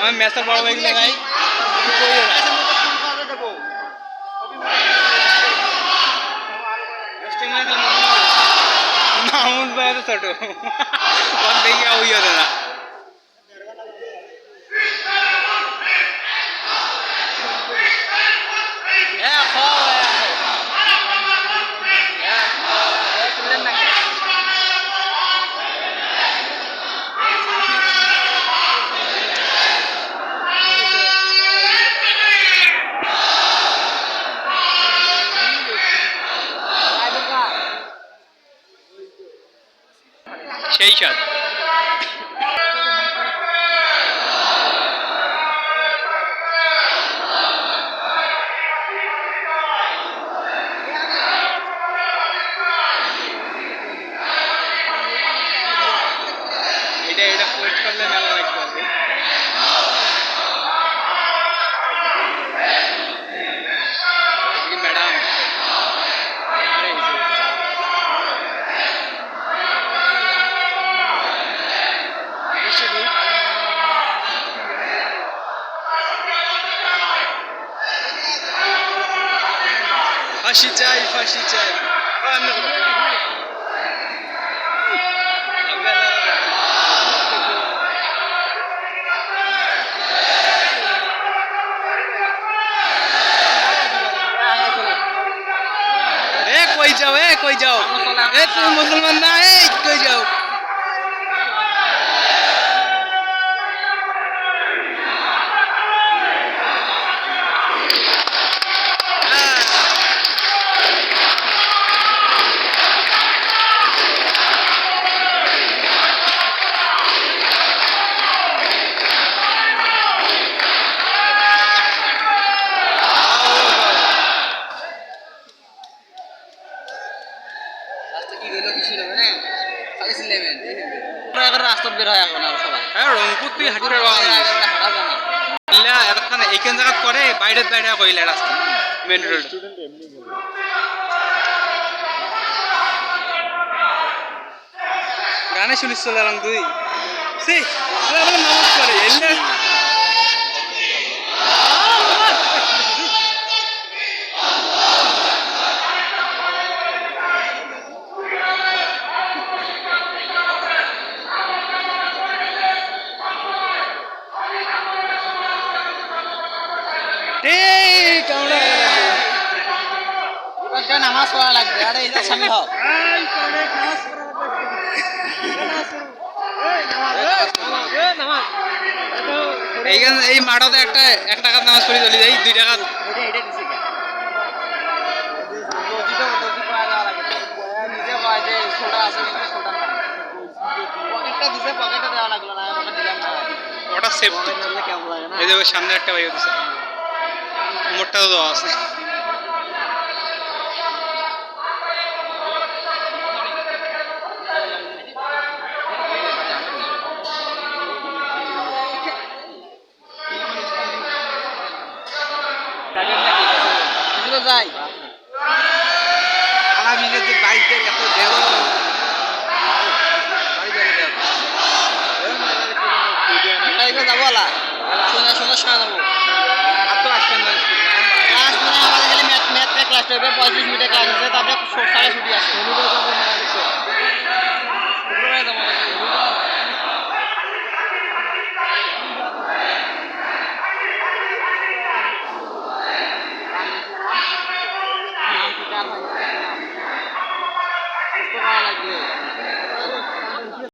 আমি ম্যাচের বড় হয়ে গেলে ভাই মামুন ভাই তো ছোট দেখি হইয়া দাদা সেই সাথ এটা পোস্ট করলে মেলা রাখতে হবে ম্যাডাম ফাঁসি চাই ফাঁসি চাই কই যাও কই যাও তুমি মুসলমান না কই যাও রাস্তা বের হয় এখন আর সবাই রংপুর তুই হাঁটতে এতক্ষণ এইখান জায়গা করে বাইরে বাইরে কইলে রাস্তা মেন রোড গানে শুনিস চলে তুই নামাজ করে নামাজ পড়া লাগবে আরে এটা সম্ভব এইখান এই মাঠতে একটা 1 টাকার নামাজ পড়ি চলে যাই 2 টাকা ওটা সেফ এই যে সামনে একটা ভাই দিছে মোটটা তো আছে যাই আলামিনের যে বাইকে এত দেব যাবো আলা সোজা সোজা সারা যাবো আর তো আসবেন না ক্লাস মানে আমাদের খালি ম্যাথ ক্লাস হবে 35 মিনিটের ক্লাস আছে তারপরে সারা ছুটি আসবে